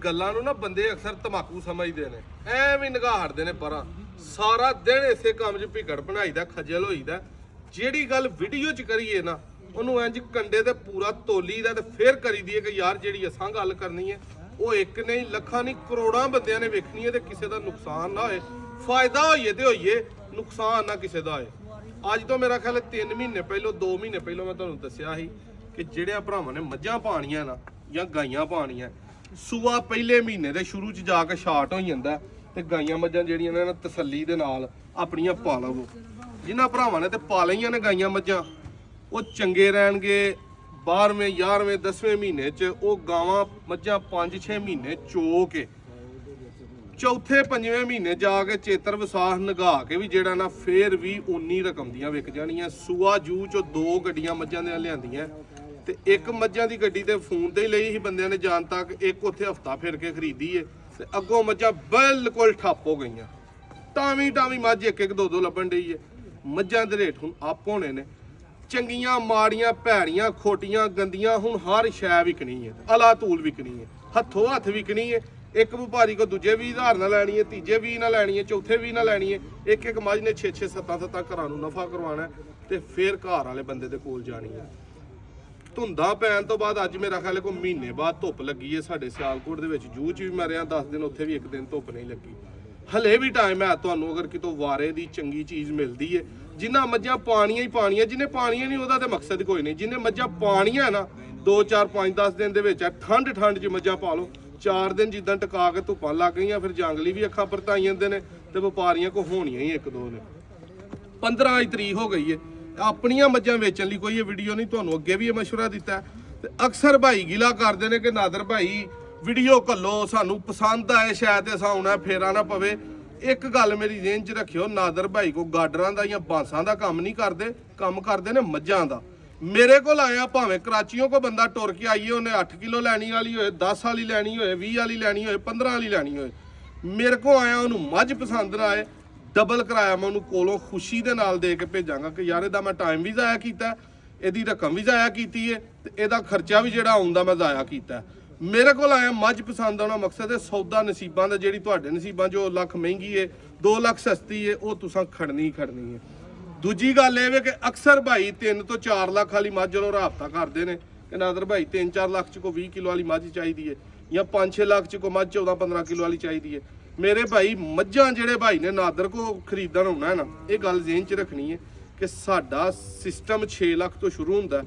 ਗੱਲਾਂ ਨੂੰ ਨਾ ਬੰਦੇ ਅਕਸਰ ਧਮਾਕੂ ਸਮਝਦੇ ਨੇ, ਐਵੇਂ ਨਿਗਾਹ ਹਟਦੇ ਨੇ ਪਰਾਂ। ਸਾਰਾ ਦਿਨ ਇਸੇ ਕੰਮ 'ਚ ਭਿਗੜ ਬਣਾਈਦਾ, ਖੱਜਲ ਹੋਈਦਾ। ਜਿਹੜੀ ਗੱਲ ਵੀਡੀਓ 'ਚ ਕਰੀਏ ਨਾ ਉਹਨੂੰ ਇੰਜ ਕੰਡੇ ਤੇ ਪੂਰਾ ਤੋਲੀਦਾ ਤੇ ਫੇਰ ਕਰੀਦੀ ਹੈ ਕਿ ਯਾਰ ਜਿਹੜੀ ਅਸਾਂ ਗੱਲ ਕਰਨੀ ਹੈ ਉਹ ਇੱਕ ਨਹੀਂ ਲੱਖਾਂ ਨਹੀਂ ਕਰੋੜਾਂ ਬੰਦਿਆਂ ਨੇ ਵੇਖਣੀ ਹੈ ਤੇ ਕਿਸੇ ਦਾ ਨੁਕਸਾਨ ਨਾ ਹੋਏ। ਫਾਇਦਾ ਹੋਈਏ ਤੇ ਹੋਈਏ, ਨੁਕਸਾਨ ਨਾ ਕਿਸੇ ਦਾ ਹੋਏ। ਅੱਜ ਤੋਂ ਮੇਰਾ ਖਿਆਲ 3 ਮਹੀਨੇ ਪਹਿਲਾਂ 2 ਮਹੀਨੇ ਪਹਿਲਾਂ ਮੈਂ ਤੁਹਾਨੂੰ ਦੱਸਿਆ ਸੀ ਕਿ ਜਿਹੜਿਆਂ ਭਰਾਵਾਂ ਨੇ ਮੱਝਾਂ ਪਾਣੀਆਂ ਨਾ ਜਾਂ ਗਾਈਆਂ ਪਾਣੀਆਂ, ਸੂਆ ਪਹਿਲੇ ਮਹੀਨੇ ਦੇ ਸ਼ੁਰੂ 'ਚ ਜਾ ਕੇ ਸ਼ਾਰਟ ਹੋ ਜਾਂਦਾ ਤੇ ਗਾਈਆਂ ਮੱਝਾਂ ਜਿਹੜੀਆਂ ਨੇ ਤਸੱਲੀ ਦੇ ਨਾਲ ਆਪਣੀਆਂ ਪਾ ਲਵੋ। ਜਿਨ੍ਹਾਂ ਭਰਾਵਾਂ ਨੇ ਤੇ ਪਾ ਲਈਆਂ ਨੇ ਗਾਈਆਂ ਮੱਝਾਂ ਉਹ ਚੰਗੇ ਰਹਿਣਗੇ। 12ਵੇਂ 11ਵੇਂ 10ਵੇਂ ਮਹੀਨੇ 'ਚ ਉਹ ਗਾਵਾਂ ਮੱਝਾਂ 5-6 ਮਹੀਨੇ ਚੋ ਕੇ ਚੌਥੇ 5ਵੇਂ ਮਹੀਨੇ ਜਾ ਕੇ ਚੇਤਰ ਵਿਸਾਖ ਨਗਾ ਕੇ ਵੀ ਜਿਹੜਾ ਨਾ ਫੇਰ ਵੀ 19 ਰਕਮ ਦੀਆਂ ਵਿਕ ਜਾਣੀਆਂ। ਸੂਆ ਜੂ 'ਚੋਂ 2 ਗੱਡੀਆਂ ਮੱਝਾਂ ਦੀਆਂ ਲਿਆਂਦੀਆਂ ਤੇ ਇੱਕ ਮੱਝਾਂ ਦੀ ਗੱਡੀ ਤੇ ਫੋਨ ਤੇ ਹੀ ਲਈ ਸੀ ਬੰਦਿਆਂ ਨੇ ਜਾਣ ਤੱਕ, ਇੱਕ ਉੱਥੇ ਹਫਤਾ ਫਿਰ ਕੇ ਖਰੀਦੀ ਏ ਤੇ ਅੱਗੋਂ ਮੱਝਾਂ ਬਿਲਕੁਲ ਠੱਪ ਹੋ ਗਈਆਂ। ਟਾਵੀਂ ਮੱਝ ਇੱਕ ਦੋ ਲੱਭਣ ਡਈ ਏ। ਮੱਝਾਂ ਦੇ ਰੇਟ ਹੁਣ ਆਪ ਹੋਣੇ ਨੇ, ਚੰਗੀਆਂ ਮਾੜੀਆਂ ਭੈੜੀਆਂ ਖੋਟੀਆਂ ਗੰਦੀਆਂ ਹੁਣ ਹਰ ਸ਼ੈ ਵਿਕਣੀ ਹੈ, ਅਲਾ ਤੂਲ ਵਿਕਣੀ ਹੈ, ਹੱਥੋਂ ਹੱਥ ਵਿਕਣੀ ਹੈ। ਇੱਕ ਵਪਾਰੀ ਕੋ ਦੂਜੇ 20,000 ਨਾਲ ਲੈਣੀ ਹੈ, ਤੀਜੇ 20 ਨਾਲ ਲੈਣੀ ਹੈ, ਚੌਥੇ 20 ਨਾਲ ਲੈਣੀ ਹੈ। ਇੱਕ ਮੱਝ ਨੇ 6-6 7 ਘਰਾਂ ਨੂੰ ਨਫਾ ਕਰਵਾਉਣਾ ਤੇ ਫਿਰ ਘਰ ਵਾਲੇ ਬੰਦੇ ਦੇ ਕੋਲ ਜਾਣੀ ਹੈ। ਧੁੰਦਾਂ ਪੈਣ ਤੋਂ ਬਾਅਦ ਅੱਜ ਮੇਰਾ ਖਿਆਲ ਕੋਈ ਮਹੀਨੇ ਬਾਅਦ ਧੁੱਪ ਲੱਗੀ ਹੈ ਸਾਡੇ ਸਿਆਲਕੋਟ ਦੇ ਵਿੱਚ। ਜੂਹ 'ਚ ਵੀ ਮੈਂ ਰਿਹਾ 10 ਦਿਨ, ਉੱਥੇ ਵੀ ਇੱਕ ਦਿਨ ਧੁੱਪ ਨਹੀਂ ਲੱਗੀ। ਹਲੇ ਵੀ ਟਾਈਮ ਹੈ ਤੁਹਾਨੂੰ, ਅਗਰ ਕਿਤੋਂ ਵਾਰੇ ਦੀ ਚੰਗੀ ਚੀਜ਼ ਮਿਲਦੀ ਹੈ। ਜਿਨ੍ਹਾਂ ਮੱਝਾਂ ਪਾਣੀਆਂ ਹੀ ਪਾਣੀਆਂ, ਜਿਹਨੇ ਪਾਣੀਆਂ ਨਹੀਂ ਉਹਦਾ ਤੇ ਮਕਸਦ ਕੋਈ ਨਹੀਂ। ਜਿਹਨੇ ਮੱਝਾਂ ਪਾਣੀਆਂ ਨਾ 2 4 5 10 ਦਿਨ ਦੇ ਵਿੱਚ ਠੰਡ 'ਚ ਮੱਝਾਂ ਪਾ ਲਓ। 4 ਦਿਨ ਜਿੱਦਾਂ ਟਿਕਾ ਕੇ ਧੁੱਪਾਂ ਲੱਗ ਗਈਆਂ ਫਿਰ ਜੰਗਲੀ ਵੀ ਅੱਖਾਂ ਪਰਤਾਈ ਜਾਂਦੇ ਨੇ ਤੇ ਵਪਾਰੀਆਂ ਕੋ ਹੋਣੀਆਂ ਹੀ 1-2 ਨੇ। 15 ਤਰੀਕ ਹੋ ਗਈ ਹੈ। ਆਪਣੀਆਂ ਮੱਝਾਂ ਵੇਚਣ ਲਈ ਕੋਈ ਇਹ ਵੀਡੀਓ ਨਹੀਂ, ਤੁਹਾਨੂੰ ਅੱਗੇ ਵੀ ਇਹ ਮਸ਼ਵਰਾ ਦਿੱਤਾ ਤੇ ਅਕਸਰ ਭਾਈ ਗਿਲਾ ਕਰਦੇ ਨੇ ਕਿ ਨਾਦਰ ਭਾਈ ਵੀਡੀਓ ਘੱਲੋ, ਸਾਨੂੰ ਪਸੰਦ ਆਏ ਸ਼ਾਇਦ ਅਸਾਂ ਆਉਣਾ ਫੇਰਾ ਨਾ ਪਵੇ। ਇੱਕ ਗੱਲ ਮੇਰੀ ਜ਼ਿਹਨ 'ਚ ਰੱਖਿਓ, ਨਾਦਰ ਭਾਈ ਕੋ ਗਾਡਰਾਂ ਦਾ ਜਾਂ ਬਾਂਸਾਂ ਦਾ ਕੰਮ ਨਹੀਂ ਕਰਦੇ, ਕੰਮ ਕਰਦੇ ਨੇ ਮੱਝਾਂ ਦਾ। ਮੇਰੇ ਕੋਲ ਆਇਆ ਭਾਵੇਂ ਕਰਾਚੀਓਂ ਕੋ ਬੰਦਾ ਟੁਰ ਕੇ ਆਈਏ, ਉਹਨੇ 8 ਕਿਲੋ ਲੈਣੀ ਵਾਲੀ ਹੋਏ, 10 ਵਾਲੀ ਲੈਣੀ ਹੋਏ, 20 ਵਾਲੀ ਲੈਣੀ ਹੋਏ, 15 ਵਾਲੀ ਲੈਣੀ ਹੋਏ, ਮੇਰੇ ਕੋ ਆਇਆ ਉਹਨੂੰ ਮੱਝ ਪਸੰਦ ਨਾ ਆਏ, ਡਬਲ ਕਰਾਇਆ ਮੈਂ ਉਹਨੂੰ ਕੋਲੋਂ ਖੁਸ਼ੀ ਦੇ ਨਾਲ ਦੇ ਕੇ ਭੇਜਾਂਗਾ ਕਿ ਯਾਰ ਇਹਦਾ ਮੈਂ ਟਾਈਮ ਵੀ ਜ਼ਾਇਆ ਕੀਤਾ, ਇਹਦੀ ਰਕਮ ਵੀ ਜ਼ਾਇਆ ਕੀਤੀ ਹੈ ਤੇ ਇਹਦਾ ਖਰਚਾ ਵੀ ਜਿਹੜਾ ਆਉਂਦਾ ਮੈਂ ਜ਼ਾਇਆ ਕੀਤਾ। ਮੇਰੇ ਕੋਲ ਆਇਆ ਮੱਝ ਪਸੰਦ ਆਉਣਾ ਮਕਸਦ ਹੈ ਸੌਦਾ ਨਸੀਬਾਂ ਦਾ। ਜਿਹੜੀ ਤੁਹਾਡੇ ਨਸੀਬਾਂ 'ਚ 1 ਲੱਖ ਮਹਿੰਗੀ ਹੈ, 2 ਲੱਖ ਸਸਤੀ ਹੈ, ਉਹ ਤੁਸੀਂ ਖੜਨੀ ਹੈ। ਦੂਜੀ ਗੱਲ ਇਹ ਵੇ ਕਿ ਅਕਸਰ ਭਾਈ 3 ਤੋਂ 4 ਲੱਖ ਵਾਲੀ ਮੱਝ ਜਦੋਂ ਰਾਬਤਾ ਕਰਦੇ ਨੇ ਕਿ ਨਾਦਰ ਭਾਈ 3-4 ਲੱਖ 'ਚ ਕੋਈ 20 ਕਿਲੋ ਵਾਲੀ ਮੱਝ ਚਾਹੀਦੀ ਹੈ ਜਾਂ 5-6 ਲੱਖ 'ਚ ਕੋਈ ਮੱਝ 14-15 ਕਿਲੋ ਵਾਲੀ ਚਾਹੀਦੀ ਹੈ। ਮੇਰੇ ਭਾਈ ਮੱਝਾਂ ਜਿਹੜੇ ਭਾਈ ਨੇ ਨਾਦਰ ਕੋ ਖਰੀਦਣ ਆਉਣਾ ਹੈ ਨਾ, ਇਹ ਗੱਲ ਜ਼ਿਹਨ 'ਚ ਰੱਖਣੀ ਹੈ ਕਿ ਸਾਡਾ ਸਿਸਟਮ 6 ਲੱਖ ਤੋਂ ਸ਼ੁਰੂ ਹੁੰਦਾ।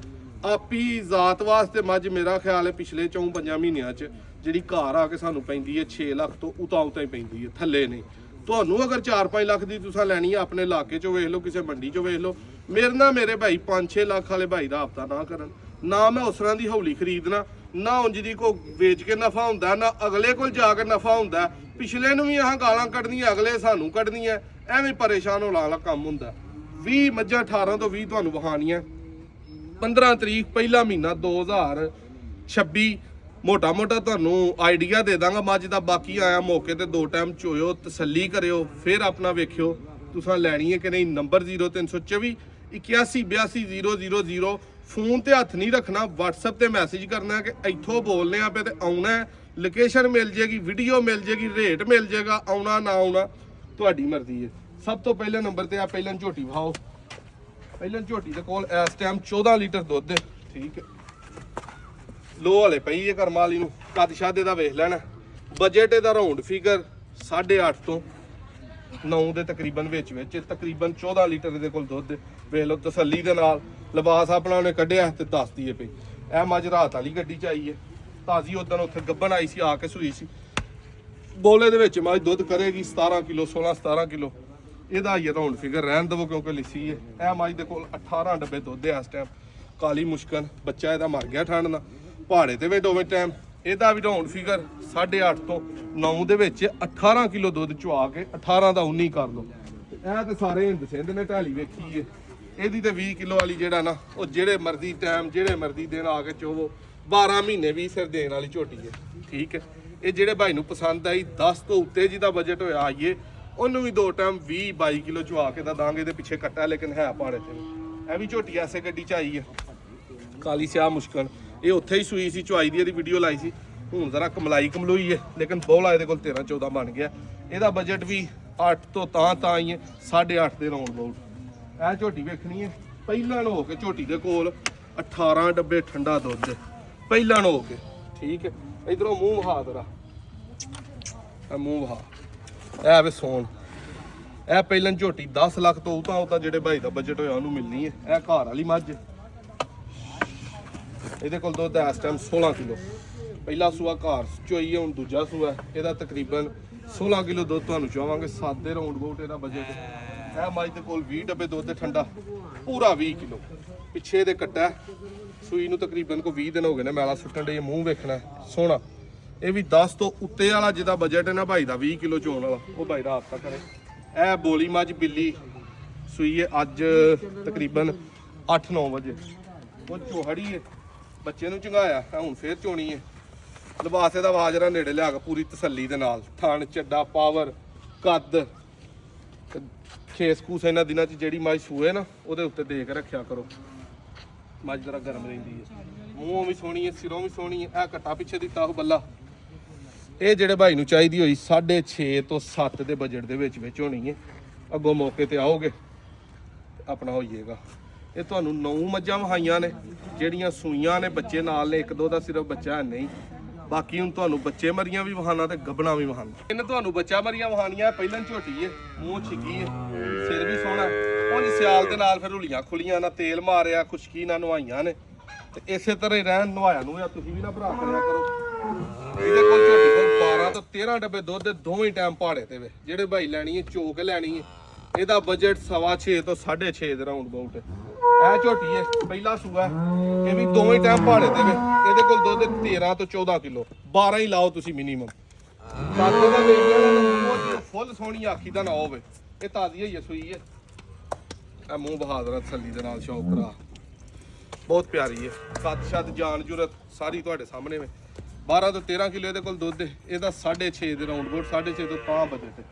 ਆਪੀ ਜ਼ਾਤ ਵਾਸਤੇ ਮੱਝ ਮੇਰਾ ਖਿਆਲ ਹੈ ਪਿਛਲੇ 4-5 ਮਹੀਨਿਆਂ 'ਚ ਜਿਹੜੀ ਘਰ ਆ ਕੇ ਸਾਨੂੰ ਪੈਂਦੀ ਹੈ 6 ਲੱਖ ਤੋਂ ਉਤਾਂ ਹੀ ਪੈਂਦੀ ਹੈ, ਥੱਲੇ ਨਹੀਂ। ਤੁਹਾਨੂੰ ਅਗਰ 4-5 ਲੱਖ ਦੀ ਤੁਸੀਂ ਲੈਣੀ ਹੈ ਆਪਣੇ ਇਲਾਕੇ 'ਚੋਂ ਵੇਖ ਲਓ, ਕਿਸੇ ਮੰਡੀ 'ਚੋਂ ਵੇਖ ਲਓ। ਮੇਰੇ ਭਾਈ 5-6 ਲੱਖ ਵਾਲੇ ਭਾਈ ਦਾ ਹਫ਼ਤਾ ਨਾ ਕਰਨ। ਨਾ ਮੈਂ ਉਸ ਤਰ੍ਹਾਂ ਦੀ ਹੌਲੀ ਖਰੀਦਣਾ, ਨਾ ਉਂਝ ਦੀ ਕੋ ਵੇਚ ਕੇ ਨਫਾ ਹੁੰਦਾ, ਨਾ ਅਗਲੇ ਕੋਲ ਜਾ ਕੇ ਨਫਾ ਹੁੰਦਾ। ਪਿਛਲੇ ਨੂੰ ਵੀ ਆਹ ਗਾਲਾਂ ਕੱਢਣੀਆਂ, ਅਗਲੇ ਸਾਨੂੰ ਕੱਢਣੀਆਂ, ਐਵੇਂ ਪਰੇਸ਼ਾਨ ਹੋਣ ਵਾਲਾ ਕੰਮ ਹੁੰਦਾ। 20 ਮੱਝਾਂ 18 ਤੋਂ 20 ਤੁਹਾਨੂੰ ਵਹਾਣੀਆਂ। 15 ਤਰੀਕ ਪਹਿਲਾ ਮਹੀਨਾ 2026 ਮੋਟਾ ਤੁਹਾਨੂੰ ਆਈਡੀਆ ਦੇ ਦਾਂਗਾ ਮੱਝ ਦਾ। ਬਾਕੀ ਆਇਆ ਮੌਕੇ ਤੇ 2 ਟਾਈਮ ਚੋਇਓ, ਤਸੱਲੀ ਕਰਿਓ, ਫਿਰ ਆਪਣਾ ਵੇਖਿਓ ਤੁਸੀਂ ਲੈਣੀ ਹੈ ਕਿ ਨਹੀਂ। ਨੰਬਰ 0324 81 82 000। ਫੋਨ ਤੇ ਹੱਥ ਨਹੀਂ ਰੱਖਣਾ, WhatsApp ਤੇ ਮੈਸੇਜ ਕਰਨਾ ਕਿ ਇੱਥੋਂ ਬੋਲਨੇ ਆ ਪਏ ਤੇ ਆਉਣਾ। ਲੋਕੇਸ਼ਨ ਮਿਲ ਜੇਗੀ, ਵੀਡੀਓ ਮਿਲ ਜੇਗੀ, ਰੇਟ ਮਿਲ ਜੇਗਾ, ਆਉਣਾ ਨਾ ਆਉਣਾ ਤੁਹਾਡੀ ਮਰਜ਼ੀ ਹੈ। ਸਭ ਤੋਂ ਪਹਿਲੇ ਨੰਬਰ ਤੇ ਆ ਪਹਿਲਾਂ ਝੋਟੀ ਵਿਖਾਓ। ਪਹਿਲਾਂ ਝੋਟੀ ਦੇ ਕੋਲ ਇਸ ਟਾਈਮ 14 ਲੀਟਰ ਦੁੱਧ ਹੈ, ਠੀਕ ਹੈ। ਲੋ ਹਲੇ ਪਈ ਹੈ ਕਰਮਾ ਵਾਲੀ ਨੂੰ, ਕੱਦ ਸ਼ਾਦੇ ਦਾ ਵੇਖ ਲੈਣਾ। ਬਜਟ ਇਹਦਾ ਰਾਉਂਡ ਫਿਗਰ 8.5 ਤੋਂ 9 ਦੇ ਤਕਰੀਬਨ ਵਿੱਚ ਤਕਰੀਬਨ 14 ਲੀਟਰ ਦੇ ਕੋਲ ਦੁੱਧ ਵੇਖ ਲਓ ਤਸੱਲੀ ਦੇ ਨਾਲ। ਲਿਬਾਸ ਆਪਣਾ ਉਹਨੇ ਕੱਢਿਆ ਤੇ ਦੱਸਦੀ ਹੈ ਪਈ। ਇਹ ਮੱਝ ਰਾਤ ਵਾਲੀ ਗੱਡੀ 'ਚ ਆਈ ਹੈ, ਤਾਜ਼ੀ। ਉਦੋਂ ਉੱਥੇ ਗੱਭਣ ਆਈ ਸੀ, ਆ ਕੇ ਸੂਈ ਸੀ। ਬੋਲੇ ਦੇ ਵਿੱਚ ਮੱਝ ਦੁੱਧ ਕਰੇਗੀ 17 ਕਿਲੋ, 16-17 ਕਿਲੋ। ਇਹਦਾ ਹੀ ਰਾਉਂਡ ਫਿਗਰ ਰਹਿਣ ਦੇਵੋ ਕਿਉਂਕਿ ਲਿੱਸੀ ਹੈ। ਇਹ ਮੱਝ ਦੇ ਕੋਲ 18 ਡੱਬੇ ਦੁੱਧ ਹੈ ਇਸ ਟਾਈਮ। ਕਾਲੀ ਮੁਸ਼ਕਨ, ਬੱਚਾ ਇਹਦਾ ਮਰ ਗਿਆ ਠੰਡ ਨਾਲ, ਪਹਾੜੇ ਤੇ ਵੀ ਦੋਵੇਂ ਟਾਈਮ। ਇਹਦਾ ਵੀ ਰਾਉਂਡ ਫਿਗਰ 8.5 ਤੋਂ 9 ਦੇ ਵਿੱਚ 18 ਕਿਲੋ ਦੁੱਧ ਚੁਆ ਕੇ 18 ਦਾ 19 ਕਰ ਲਓ। ਇਹ ਤੇ ਸਾਰੇ ਹਿੰਦ ਸਿੰਧ ਨੇ ਢਾਲੀ ਵੇਖੀ ਹੈ। ਇਹਦੀ ਤੇ 20 ਕਿਲੋ ਵਾਲੀ ਜਿਹੜਾ ਨਾ ਉਹ ਜਿਹੜੇ ਮਰਜ਼ੀ ਟਾਈਮ ਜਿਹੜੇ ਮਰਜ਼ੀ ਦਿਨ ਆ ਕੇ ਚੋਵੋ। 12 ਮਹੀਨੇ 20 ਸਿਰ ਦੇਣ ਵਾਲੀ ਝੋਟੀ ਹੈ, ਠੀਕ ਹੈ। ਇਹ ਜਿਹੜੇ ਭਾਈ ਨੂੰ ਪਸੰਦ ਆਈ 10 ਤੋਂ ਉੱਤੇ ਜਿਹਦਾ ਬਜਟ ਹੋਇਆ ਆਈਏ ਉਹਨੂੰ ਵੀ 2 ਟਾਈਮ 20-22 ਕਿਲੋ ਚੁਆ ਕੇ ਦਾ ਦਾਂਗੇ। ਇਹਦੇ ਪਿੱਛੇ ਕੱਟਾ ਲੇਕਿਨ ਹੈ ਪਹਾੜੇ ਤੇ। ਇਹ ਵੀ ਝੋਟੀ ਐਸੇ ਗੱਡੀ 'ਚ ਆਈ ਹੈ, ਕਾਲੀ ਸਿਆਹ ਮੁਸ਼ਕਲ। ਇਹ ਉੱਥੇ ਹੀ ਸੂਈ ਸੀ, ਚੁਆਈ ਦੀ ਇਹਦੀ ਵੀਡੀਓ ਲਾਈ ਸੀ। ਹੁਣ ਜ਼ਰਾ ਕਮਲਾਈ ਕਮਲੂਈ ਹੈ ਲੇਕਿਨ ਬੋਲਾ ਇਹਦੇ ਕੋਲ 13-14 ਬਣ ਗਿਆ। ਇਹਦਾ ਬਜਟ ਵੀ 8 ਤੋਂ ਤਾਂ ਹੀ ਹੈ 8.5 ਦੇ ਰਾਉਂਡ ਬਾਊਟ। ਇਹ ਝੋਟੀ ਵੇਖਣੀ ਹੈ ਪਹਿਲਾਂ ਨੂੰ ਹੋ ਕੇ ਝੋਟੀ ਦੇ ਕੋਲ 18 ਡੱਬੇ ਠੰਡਾ ਦੁੱਧ ਪਹਿਲਾਂ ਨੂੰ ਹੋ ਕੇ, ਠੀਕ ਹੈ। ਇਧਰੋਂ ਮੂੰਹ ਵਹਾ ਤੇਰਾ, ਇਹ ਮੂੰਹ ਵਹਾ, ਇਹ ਵੇ ਸੋਨ। ਇਹ ਪਹਿਲਾਂ ਝੋਟੀ 10 ਲੱਖ ਤੋਂ ਉਤਾਂ ਜਿਹੜੇ ਭਾਈ ਦਾ ਬਜਟ ਹੋਇਆ ਉਹਨੂੰ ਮਿਲਣੀ ਹੈ। ਇਹ ਘਰ ਵਾਲੀ ਮੱਝ, ਇਹਦੇ ਕੋਲ ਦੁੱਧ ਇਸ ਟਾਈਮ 16 ਕਿਲੋ। ਪਹਿਲਾ ਸੂਆ ਘਰ ਚੋਈ ਹੈ, ਹੁਣ ਦੂਜਾ ਸੂਆ। ਇਹਦਾ ਤਕਰੀਬਨ 16 ਕਿਲੋ ਦੁੱਧ ਤੁਹਾਨੂੰ ਚਾਹਾਂਗੇ। 7 ਦੇ ਰਾਉਂਡ ਬਾਊਟ ਇਹਦਾ ਬਜਟ। ਇਹ ਮੱਝ ਦੇ ਕੋਲ 20 ਡੱਬੇ ਦੁੱਧ ਠੰਡਾ ਪੂਰਾ 20 ਕਿਲੋ। ਪਿੱਛੇ ਦੇ ਕੱਟਾ ਸੂਈ ਨੂੰ ਤਕਰੀਬਨ ਕੋਈ 20 ਦਿਨ ਹੋ ਗਏ ਨੇ, ਮੈਲਾ ਸੁੱਟਣ ਦੇ। ਮੂੰਹ ਵੇਖਣਾ ਸੋਹਣਾ। ਇਹ ਵੀ 10 ਤੋਂ ਉੱਤੇ ਵਾਲਾ ਜਿਹਦਾ ਬਜਟ ਹੈ ਨਾ ਭਾਈ ਦਾ 20 ਕਿਲੋ ਚੋਣ ਵਾਲਾ, ਉਹ ਭਾਈ ਦਾ ਹਫ਼ਤਾ ਕਰੇ। ਇਹ ਬੋਲੀ ਮੱਝ ਬਿੱਲੀ ਸੂਈ ਹੈ ਅੱਜ ਤਕਰੀਬਨ 8-9 ਵਜੇ। ਉਹ ਚੋਹੜੀ ਹੈ, ਬੱਚੇ ਨੂੰ ਚੰਗਾਇਆ, ਹੁਣ ਫੇਰ ਚੋਣੀ ਹੈ। ਲਿਬਾਸੇ ਦਾ ਵਾਜਰਾ ਨੇੜੇ ਲਿਆ ਕੇ ਪੂਰੀ ਤਸੱਲੀ ਦੇ ਨਾਲ। ਥਣ ਚੱਡਾ ਪਾਵਰ ਕੱਦ ਖੇਸ ਖੂਸ ਇਹਨਾਂ ਦਿਨਾਂ 'ਚ ਜਿਹੜੀ ਮੱਝ ਸੂਏ ਨਾ ਉਹਦੇ ਉੱਤੇ ਦੇ ਕੇ ਰੱਖਿਆ ਕਰੋ। ਮੱਝ ਜਰਾ ਗਰਮ ਰਹਿੰਦੀ ਹੈ, ਮੂੰਹੋਂ ਵੀ ਸੋਹਣੀ ਹੈ, ਸਿਰੋਂ ਵੀ ਸੋਹਣੀ ਹੈ। ਇਹ ਕੱਟਾ ਪਿੱਛੇ ਦਿੱਤਾ ਉਹ ਬੱਲਾ। ਇਹ ਜਿਹੜੇ ਭਾਈ ਨੂੰ ਚਾਹੀਦੀ ਹੋਈ 6.5 ਤੋਂ 7 ਦੇ ਬਜਟ ਦੇ ਵਿੱਚ ਹੋਣੀ ਹੈ। ਅੱਗੋਂ ਮੌਕੇ ਤੇ ਆਓਗੇ ਆਪਣਾ ਹੋਈਏਗਾ। ਇਹ ਤੁਹਾਨੂੰ 9 ਮੱਝਾਂ ਵਹਾਈਆਂ ਨੇ ਜਿਹੜੀਆਂ ਸੂਈਆਂ ਨੇ, ਬੱਚੇ ਨਾਲ ਨੇ। 1-2 ਦਾ ਸਿਰਫ ਬੱਚਾ ਹੈ ਨਹੀਂ, ਬਾਕੀ ਹੁਣ ਤੁਹਾਨੂੰ ਬੱਚੇ ਮਰੀਆਂ ਵੀ ਵਹਾਣਾ ਤੇ ਗੱਬਣਾ ਵੀ ਵਹਾਣਾ। ਇਹਨੇ ਤੁਹਾਨੂੰ ਬੱਚਾ ਮਰੀਆਂ ਵਹਾਣੀਆਂ। ਪਹਿਲਾਂ ਝੋਟੀ ਹੈ, ਮੂੰਹ ਛਿੱਗੀ ਹੈ, ਸਿਰ ਵੀ ਸੋਹਣਾ। ਉਂਝ ਸਿਆਲ ਦੇ ਨਾਲ ਫਿਰ ਹੁਲੀਆਂ ਖੁਲੀਆਂ ਨਾ, ਤੇਲ ਮਾਰਿਆ, ਖੁਸ਼ਕੀ ਨਾ ਨਵਾਈਆਂ ਨੇ। ਤੇ ਇਸੇ ਤਰ੍ਹਾਂ ਹੀ ਰਹਿਣ, ਨਵਾਇਆ ਨੂੰ ਆ ਤੁਸੀਂ ਵੀ ਨਾ ਭਰਾ ਕਰਿਆ ਕਰੋ। ਇਹਦੇ ਕੋਲ ਝੋਟੀ ਕੋਲ 12 ਤੋਂ 13 ਡੱਬੇ ਦੁੱਧ ਦੇ ਦੋਵੇਂ ਟਾਈਮ ਪਹਾੜੇ ਤੇ ਵੇ। ਜਿਹੜੇ ਭਾਈ ਲੈਣੀ ਹੈ ਚੋਕ ਲੈਣੀ ਹੈ। ਇਹਦਾ ਬਜਟ 6.25 ਤੋਂ 6.5 ਦੇ ਰਾਉਂਡ ਬਾਊਟ ਹੈ। ਇਹ ਝੋਟੀ ਹੈ ਪਹਿਲਾ ਸੂਆ, ਇਹ ਵੀ ਦੋਵੇਂ ਟਾਈਮ ਪਹਾੜੇ ਤੇ ਵੇ। ਇਹਦੇ ਕੋਲ ਦੁੱਧ 13 ਤੋਂ 14 ਕਿਲੋ, 12 ਹੀ ਲਾਓ ਤੁਸੀਂ ਮਿਨੀਮਮ। ਕਾਤੇ ਦਾ ਵੇਖ ਫੁੱਲ ਸੋਹਣੀ ਆਖੀ ਦਾ ਨਾ ਹੋਵੇ। ਇਹ ਤਾਜ਼ੀ ਹੋਈ ਹੈ, ਸੂਈ ਹੈ। ਇਹ ਮੂੰਹ ਬਹਾਦਰਾ ਤਸੱਲੀ ਦੇ ਨਾਲ ਸ਼ੌਕ ਕਰਾ, ਬਹੁਤ ਪਿਆਰੀ ਹੈ। ਕੱਦ ਛੱਦ ਜਾਨ ਜੁਰਤ ਸਾਰੀ ਤੁਹਾਡੇ ਸਾਹਮਣੇ ਵੇ। 12 ਤੋਂ 13 ਕਿਲੋ ਇਹਦੇ ਕੋਲ ਦੁੱਧ ਹੈ। ਇਹਦਾ 6.5 ਦੇ ਰਾਉਂਡ ਬਾਊਟ, 6.5 ਤੋਂ ਤਾਂ ਬਜਟ ਹੈ।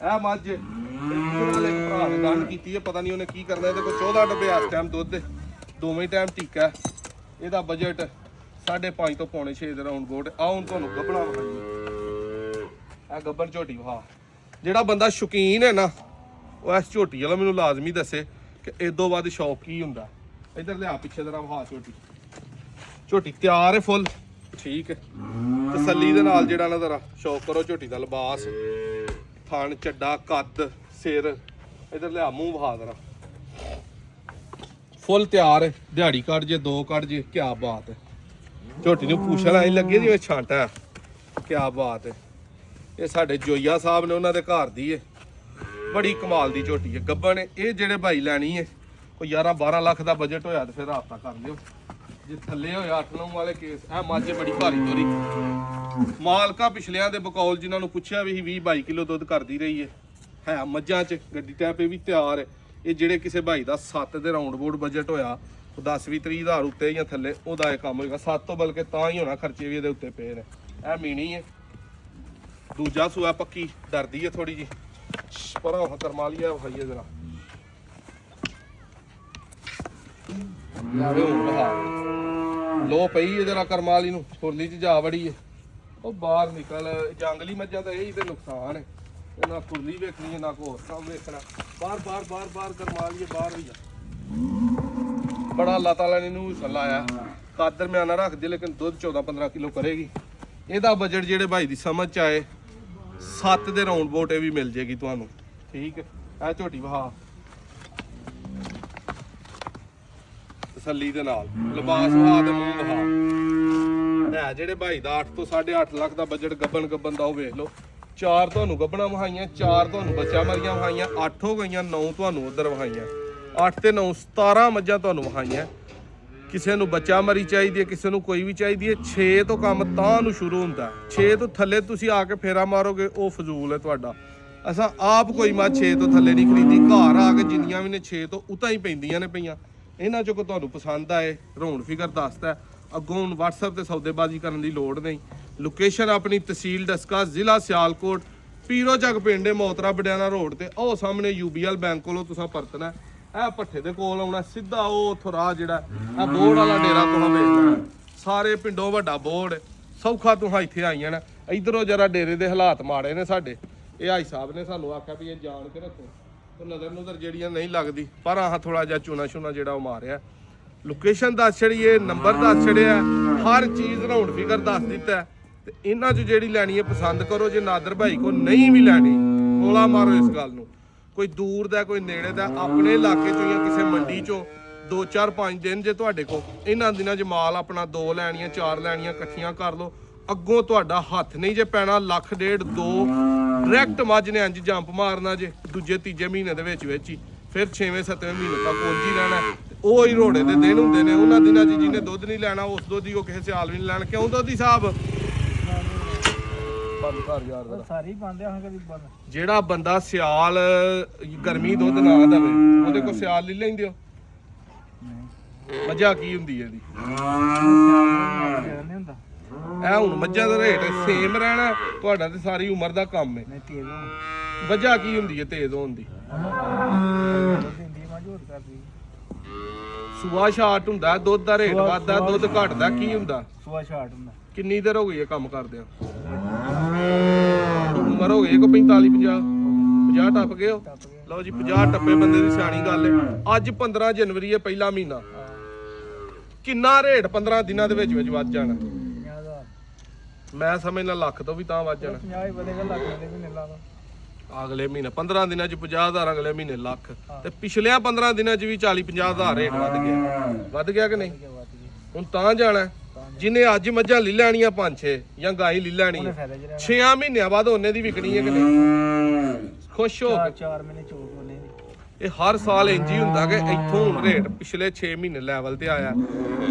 ਇਹ ਮੱਝ ਵਾਲੇ ਭਰਾ ਨੇ ਗੱਲ ਕੀਤੀ ਹੈ, ਪਤਾ ਨਹੀਂ ਉਹਨੇ ਕੀ ਕਰਨਾ। ਇਹਦੇ ਕੋਲ 14 ਡੱਬੇ ਇਸ ਟਾਈਮ ਦੁੱਧ, ਦੋਵੇਂ ਟਾਈਮ ਟੀਕਾ। ਇਹਦਾ ਬਜਟ 5.5 ਤੋਂ 5.5 ਦੇ ਰਾਉਂਡ ਬਾਊਟ। ਆਹ ਹੁਣ ਤੁਹਾਨੂੰ ਗੱਬਣਾ ਵਿਖਾਈਏ। ਇਹ ਗੱਬਣ ਝੋਟੀ ਵਹਾ। ਜਿਹੜਾ ਬੰਦਾ ਸ਼ੌਕੀਨ ਹੈ ਨਾ ਉਹ ਇਸ ਝੋਟੀ ਵਾਲਾ ਮੈਨੂੰ ਲਾਜ਼ਮੀ ਦੱਸੇ ਕਿ ਇਦੋਂ ਬਾਅਦ ਸ਼ੌਕ ਕੀ ਹੁੰਦਾ। ਇੱਧਰ ਲਿਆ ਪਿੱਛੇ ਜਰਾ ਵਹਾ ਝੋਟੀ। ਝੋਟੀ ਤਿਆਰ ਹੈ ਫੁੱਲ, ਠੀਕ ਹੈ। ਤਸੱਲੀ ਦੇ ਨਾਲ ਜਿਹੜਾ ਨਾ ਜ਼ਰਾ ਸ਼ੌਕ ਕਰੋ ਝੋਟੀ ਦਾ। ਲਿਬਾਸ, ਥਣ ਚੱਡਾ, ਕੱਦ, ਸਿਰ। ਇਧਰ ਲਿਆ ਮੂੰਹ ਵਹਾ ਜ਼ਰਾ, ਫੁੱਲ ਤਿਆਰ ਹੈ। ਦਿਹਾੜੀ ਕੱਢ ਜੇ 2 ਕੱਢ ਜੇ, ਕਿਆ ਬਾਤ ਹੈ। ਝੋਟੀ ਨੂੰ ਪੂਛਲ ਐਂ ਲੱਗੇ ਜਿਵੇਂ ਛਾਂਟਾ, ਕਿਆ ਬਾਤ ਹੈ। ਇਹ ਸਾਡੇ ਜੋਈਆ ਸਾਹਿਬ ਨੇ, ਉਹਨਾਂ ਦੇ ਘਰ ਦੀ ਹੈ। ਬੜੀ ਕਮਾਲ ਦੀ ਝੋਟੀ ਹੈ, ਗੱਬਣ ਹੈ। ਇਹ ਜਿਹੜੇ ਭਾਈ ਲੈਣੀ ਹੈ ਕੋਈ 11-12 ਲੱਖ ਦਾ ਬਜਟ ਹੋਇਆ ਤੇ ਫਿਰ ਰਾਬਤਾ ਕਰ ਲਿਓ। ਜੇ ਥੱਲੇ ਹੋਇਆ 8-9 ਵਾਲੇ ਕੇਸ। ਇਹ ਮੱਝ ਬੜੀ ਭਾਰੀ ਤੋਰੀ ਮਾਲਕਾ ਪਿਛਲਿਆਂ ਦੇ ਬਕੌਲ, ਜਿਨ੍ਹਾਂ ਨੂੰ ਪੁੱਛਿਆ ਵੀ 20-22 ਕਿਲੋ ਦੁੱਧ ਕਰਦੀ ਰਹੀ ਹੈ ਮੱਝਾਂ 'ਚ। ਗੱਡੀ ਟੈਪ ਇਹ ਵੀ ਤਿਆਰ ਹੈ। ਇਹ ਜਿਹੜੇ ਕਿਸੇ ਭਾਈ ਦਾ 7 ਦੇ ਰਾਉਂਡ ਬੋਰਡ ਬਜਟ ਹੋਇਆ, 10-20-30 ਹਜ਼ਾਰ ਉੱਤੇ ਜਾਂ ਥੱਲੇ, ਉਹਦਾ ਇਹ ਕੰਮ ਹੋਏਗਾ। 7 ਤੋਂ ਬਲਕਿ ਤਾਂ ਹੀ ਹੋਣਾ, ਖਰਚੇ ਵੀ ਇਹਦੇ ਉੱਤੇ ਪਏ ਨੇ। ਇਹ ਮੀਣੀ ਹੈ, ਦੂਜਾ ਸੂਆ ਪੱਕੀ, ਡਰਦੀ ਹੈ ਥੋੜੀ ਜੀ। ਪਰ ਕਰਮਾਲੀਆ ਭਾਈਏ ਜਰਾ ਲਾਵੇ ਹੁਣ ਬਹਾ ਲੋ ਪਈ ਹੈ ਜਰਾ ਕਰਮਾਲੀ ਨੂੰ। ਫੁਰਲੀ 'ਚ ਜਾ ਵੜੀ ਹੈ, ਉਹ ਬਾਹਰ ਨਿਕਲ। ਜੰਗਲੀ ਮੱਝਾਂ ਦਾ ਇਹੀ ਤੇ ਨੁਕਸਾਨ ਹੈ, ਨਾ ਫੁਰਲੀ ਵੇਖਣੀ ਹੈ ਨਾ ਕੋਈ ਹੋਰ ਕੰਮ ਵੇਖਣਾ। ਬਾਹਰ ਕਰਮਾਲੀਏ ਬਾਹਰ ਵੀ ਜਾ। ਬੜਾ ਅੱਲਾਹ ਤਾਲਾ ਨੇ ਇਹਨੂੰ ਹੁਸਨ ਲਾਇਆ। ਕੱਦ ਦਰਮਿਆਨਾ ਰੱਖਦੇ ਲੇਕਿਨ ਦੁੱਧ 14-15 ਕਿਲੋ ਕਰੇਗੀ। ਇਹਦਾ ਬਜਟ ਜਿਹੜੇ ਭਾਈ ਦੀ ਸਮਝ 'ਚ ਆਏ 7 ਦੇ ਰਾਉਂਡ ਬੋਟ ਇਹ ਵੀ ਮਿਲ ਜੇਗੀ ਤੁਹਾਨੂੰ, ਠੀਕ ਹੈ। ਇਹ ਝੋਟੀ ਵਹਾ ਤਸੱਲੀ ਦੇ ਨਾਲ, ਲਿਬਾਸ ਵਹਾ ਤੇ ਮੂੰਹ ਵਹਾ। ਜਿਹੜੇ ਭਾਈ ਦਾ 8 ਤੋਂ 8.5 ਲੱਖ ਦਾ ਬਜਟ ਗੱਬਣ ਦਾ ਉਹ ਵੇਖ ਲਓ। 4 ਤੁਹਾਨੂੰ ਗੱਬਣਾ ਵਹਾਈਆਂ, 4 ਤੁਹਾਨੂੰ ਬੱਚਾ ਮਰੀਆਂ ਵਹਾਈਆਂ, 8 ਹੋ ਗਈਆਂ, 9 ਤੁਹਾਨੂੰ ਉਧਰ ਵਹਾਈਆਂ। 8 ਤੇ 9 17 ਮੱਝਾਂ ਤੁਹਾਨੂੰ ਵਹਾਈਆਂ। ਕਿਸੇ ਨੂੰ ਬੱਚਾ ਮਰੀ ਚਾਹੀਦੀ ਹੈ, ਕਿਸੇ ਨੂੰ ਕੋਈ ਵੀ ਚਾਹੀਦੀ ਹੈ। 6 ਤੋਂ ਕੰਮ ਤਾਂ ਨੂੰ ਸ਼ੁਰੂ ਹੁੰਦਾ। 6 ਤੋਂ ਥੱਲੇ ਤੁਸੀਂ ਆ ਕੇ ਫੇਰਾ ਮਾਰੋਗੇ, ਉਹ ਫਜ਼ੂਲ ਹੈ ਤੁਹਾਡਾ। ਅਸਾਂ ਆਪ ਕੋਈ ਮੱਝ 6 ਤੋਂ ਥੱਲੇ ਨਹੀਂ ਖਰੀਦੀ। ਘਰ ਆ ਕੇ ਜਿੰਨੀਆਂ ਵੀ ਨੇ 6 ਤੋਂ ਉਤਾਂ ਹੀ ਪੈਂਦੀਆਂ ਨੇ ਪਈਆਂ। ਇਹਨਾਂ ਚੋਂ ਕੋ ਤੁਹਾਨੂੰ ਪਸੰਦ ਆਏ ਰੌਣ ਫਿਗਰ ਦੱਸਦਾ। ਅੱਗੋਂ ਹੁਣ WhatsApp ਤੇ ਸੌਦੇਬਾਜ਼ੀ ਕਰਨ ਦੀ ਲੋੜ ਨਹੀਂ। ਲੋਕੇਸ਼ਨ ਆਪਣੀ ਤਹਿਸੀਲ ਡਸਕਾ, ਜ਼ਿਲ੍ਹਾ ਸਿਆਲਕੋਟ, ਪੀਰੋ ਜਗ ਪਿੰਡ ਹੈ, ਮੋਤਰਾ ਬਡਿਆਣਾ ਰੋਡ ਤੇ। ਉਹ ਸਾਹਮਣੇ UBL ਬੈਂਕ ਕੋਲੋਂ ਤੁਸੀਂ ਪਰਤਣਾ। ਇਹ ਭੱਠੇ ਦੇ ਕੋਲ ਆਉਣਾ ਸਿੱਧਾ, ਉਹ ਉੱਥੋਂ ਰਾਹ ਜਿਹੜਾ ਇਹ ਬੋਰਡ ਵਾਲਾ ਡੇਰਾ ਕੋਲ ਵੇਖਣਾ। ਸਾਰੇ ਪਿੰਡੋਂ ਵੱਡਾ ਬੋਰਡ, ਸੌਖਾ ਤੂੰ ਇੱਥੇ ਆਈਆਂ ਨਾ। ਇਧਰੋਂ ਜਰਾ ਡੇਰੇ ਦੇ ਹਾਲਾਤ ਮਾੜੇ ਨੇ ਸਾਡੇ। ਇਹ ਹਾਈ ਸਾਹਿਬ ਨੇ ਸਾਨੂੰ ਆਖਿਆ ਵੀ ਇਹ ਜਾਣ ਕੇ ਰੱਖੋ, ਤੇ ਨਜ਼ਰ ਨੂਜ਼ਰ ਜਿਹੜੀਆਂ ਨਹੀਂ ਲੱਗਦੀ, ਪਰ ਆਹ ਥੋੜਾ ਜਿਹਾ ਚੂਨਾ ਛੂਨਾ ਜਿਹੜਾ ਉਹ ਮਾਰਿਆ। ਲੋਕੇਸ਼ਨ ਦੱਸ ਛੜੀਏ, ਨੰਬਰ ਦੱਸ ਛੜਿਆ, ਹਰ ਚੀਜ਼ ਰਾਉਂਡ ਫਿਗਰ ਦੱਸ ਦਿੱਤਾ। ਤੇ ਇਹਨਾਂ 'ਚ ਜਿਹੜੀ ਲੈਣੀ ਹੈ ਪਸੰਦ ਕਰੋ। ਜੇ ਨਾਦਰ ਭਾਈ ਕੋ ਨਹੀਂ ਵੀ ਲੈਣੀ, ਕੋਲਾ ਮਾਰੋ ਇਸ ਗੱਲ ਨੂੰ। ਕੋਈ ਦੂਰ ਦਾ ਕੋਈ ਨੇੜੇ ਦਾ, ਆਪਣੇ ਇਲਾਕੇ 'ਚੋਂ ਜਾਂ ਕਿਸੇ ਮੰਡੀ 'ਚੋਂ 2-4-5 ਦਿਨ ਜੇ ਤੁਹਾਡੇ ਕੋਲ, ਇਹਨਾਂ ਦਿਨਾਂ 'ਚ ਮਾਲ ਆਪਣਾ 2 ਲੈਣੀਆਂ 4 ਲੈਣੀਆਂ ਇਕੱਠੀਆਂ ਕਰ ਲਓ। ਅੱਗੋਂ ਤੁਹਾਡਾ ਹੱਥ ਨਹੀਂ ਜੇ ਪੈਣਾ, 1.5 ਲੱਖ 2 ਡਾਇਰੈਕਟ ਮੱਝ ਨੇ ਇੰਜ ਜੰਪ ਮਾਰਨਾ ਜੇ ਦੂਜੇ ਤੀਜੇ ਮਹੀਨੇ ਦੇ ਵਿੱਚ ਹੀ। ਫਿਰ 6ਵੇਂ-7ਵੇਂ ਮਹੀਨੇ ਤੱਕ ਉਂਝ ਹੀ ਰਹਿਣਾ। ਉਹ ਹੀ ਰੋੜੇ ਦੇ ਦਿਨ ਹੁੰਦੇ ਨੇ। ਉਹਨਾਂ ਦਿਨਾਂ 'ਚ ਜਿਹਨੇ ਦੁੱਧ ਨਹੀਂ ਲੈਣਾ, ਉਸ ਦੁੱਧ ਹੀ ਉਹ ਕਿਸੇ ਸਿਆਲ ਵੀ ਨਹੀਂ ਲੈਣ। ਕਿਉਂ ਦੋਧੀ ਸਾਹਿਬ? ਬੰਦ ਕਰ ਯਾਰ, ਸਾਰੀ ਬੰਦੇ ਆ ਕਦੀ ਬੰਦ। ਜਿਹੜਾ ਬੰਦਾ ਸਿਆਲ ਗਰਮੀ ਦੁੱਧ ਨਾ ਦੇਵੇ, ਉਹਦੇ ਕੋਲ ਸਿਆਲ ਲੈ ਲੈਂਦੇ ਹੋ। ਮੱਝਾਂ ਕੀ ਹੁੰਦੀ ਹੈ ਇਹਦੀ? ਨਹੀਂ ਹੁੰਦਾ ਇਹ ਹੁਣ ਮੱਝਾਂ ਦਾ ਰੇਟ ਸੇਮ ਰਹਿਣਾ, ਤੁਹਾਡਾ ਤੇ ਸਾਰੀ ਉਮਰ ਦਾ ਕੰਮ ਹੈ। ਨਹੀਂ ਤੇਜ਼ ਹੋਣ ਵਜ੍ਹਾ ਕੀ ਹੁੰਦੀ ਹੈ ਤੇਜ਼ ਹੋਣ ਦੀ? ਦਿੰਦੀ ਮਾਂ ਝੋਟ ਕਰਦੀ। ਸੂਆ ਸ਼ਾਰਟ ਹੁੰਦਾ, ਦੁੱਧ ਦਾ ਰੇਟ ਵੱਧਦਾ, ਦੁੱਧ ਘਟਦਾ, ਕੀ ਹੁੰਦਾ? ਸੂਆ ਛਾਟ ਹੁੰਦਾ। ਕਿੰਨੀ ਦੇਰ ਹੋ ਗਈ ਇਹ ਕੰਮ ਕਰਦਿਆਂ? ਉਮਰ ਹੋ ਗਈ ਕੋ 45-50 ਟੱਪ ਗਏ ਹੋ। ਟੱਪ ਗਿਆ। ਲਓ ਜੀ 50 ਟੱਪੇ ਬੰਦੇ ਦੀ ਸਿਆਣੀ ਗੱਲ ਹੈ। ਅੱਜ 15 ਜਨਵਰੀ ਹੈ, ਪਹਿਲਾ ਮਹੀਨਾ। ਕਿੰਨਾ ਰੇਟ 15 ਦਿਨਾਂ ਦੇ ਵਿੱਚ ਵੱਧ ਜਾਣਾ? 50,000 ਮੈਂ ਸਮਝਦਾ ਲੱਖ ਤੋਂ ਵੀ ਤਾਂ ਵੱਧ ਜਾਣਾ। 50 ਹੀ ਵਧੇਗਾ, ਲੱਖ ਦੇ ਵੀ ਨਹੀਂ ਲਾਦਾ। ਅਗਲੇ ਮਹੀਨੇ 15 ਦਿਨਾਂ ਚ 50,000, ਅਗਲੇ ਮਹੀਨੇ ਲੱਖ। ਤੇ ਪਿਛਲੇ 15 ਦਿਨਾਂ ਚ ਵੀ 40-50,000 ਰੇਟ ਵੱਧ ਗਿਆ ਕਿ ਨਹੀਂ? ਹੁਣ ਤਾਂ ਜਾਣਾ। ਜਿਹਨੇ ਅੱਜ ਮੱਝਾਂ ਲੈ ਲੈਣੀਆਂ 5-6 ਜਾਂ ਗਾਈ ਲੈ ਲੈਣੀ 6 ਮਹੀਨਿਆਂ ਬਾਅਦ ਉਹਨੇ ਦੀ ਵਿਕਣੀ ਹੈ ਕਿ ਨਹੀਂ? ਖੁਸ਼ ਹੋ ਕੇ 4 ਮਹੀਨੇ ਚੋਕ ਉਹਨੇ ਦੀ। ਇਹ ਹਰ ਸਾਲ ਇੰਜ ਹੀ ਹੁੰਦਾ ਕਿ ਇੱਥੋਂ ਹੁਣ ਰੇਟ ਪਿਛਲੇ 6 ਮਹੀਨੇ ਲੈਵਲ ਤੇ ਆਇਆ,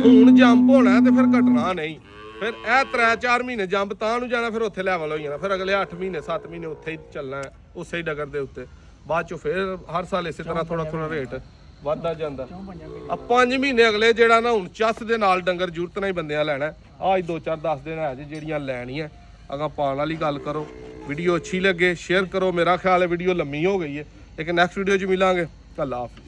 ਹੁਣ ਜੰਪ ਹੋਣਾ ਤੇ ਫਿਰ ਘਟਣਾ ਨਹੀਂ। ਫਿਰ ਇਹ 3-4 ਮਹੀਨੇ ਜੰਪ ਤਾਂ ਨੂੰ ਜਾਣਾ, ਫਿਰ ਉੱਥੇ ਲੈਵਲ ਹੋ ਜਾਣਾ। ਫਿਰ ਅਗਲੇ 8 ਮਹੀਨੇ 7 ਮਹੀਨੇ ਉੱਥੇ ਹੀ ਚੱਲਣਾ, ਉਸੇ ਹੀ ਡਗਰ ਦੇ ਉੱਤੇ। ਬਾਅਦ ਚੋਂ ਫਿਰ ਹਰ ਸਾਲ ਇਸੇ ਤਰ੍ਹਾਂ ਥੋੜਾ ਰੇਟ ਵੱਧਦਾ ਜਾਂਦਾ। 5 ਮਹੀਨੇ ਅਗਲੇ ਜਿਹੜਾ ਨਾ ਹੁਣ ਚੱਸ ਦੇ ਨਾਲ ਡੰਗਰ ਜ਼ਰੂਰਤ ਨਾਲ ਹੀ ਬੰਦਿਆਂ ਲੈਣਾ। ਆਜ 2-4 10 ਦਿਨ ਹੈ ਜੀ ਜਿਹੜੀਆਂ ਲੈਣੀਆਂ। ਅਗਾ ਪਾਣ ਵਾਲੀ ਗੱਲ ਕਰੋ। ਵੀਡੀਓ ਅੱਛੀ ਲੱਗੇ ਸ਼ੇਅਰ ਕਰੋ। ਮੇਰਾ ਖਿਆਲ ਹੈ ਵੀਡੀਓ ਲੰਮੀ ਹੋ ਗਈ ਹੈ। ਇੱਕ ਨੈਕਸਟ ਵੀਡੀਓ 'ਚ ਮਿਲਾਂਗੇ। ਅੱਲਾ ਹਾਫਿਜ਼।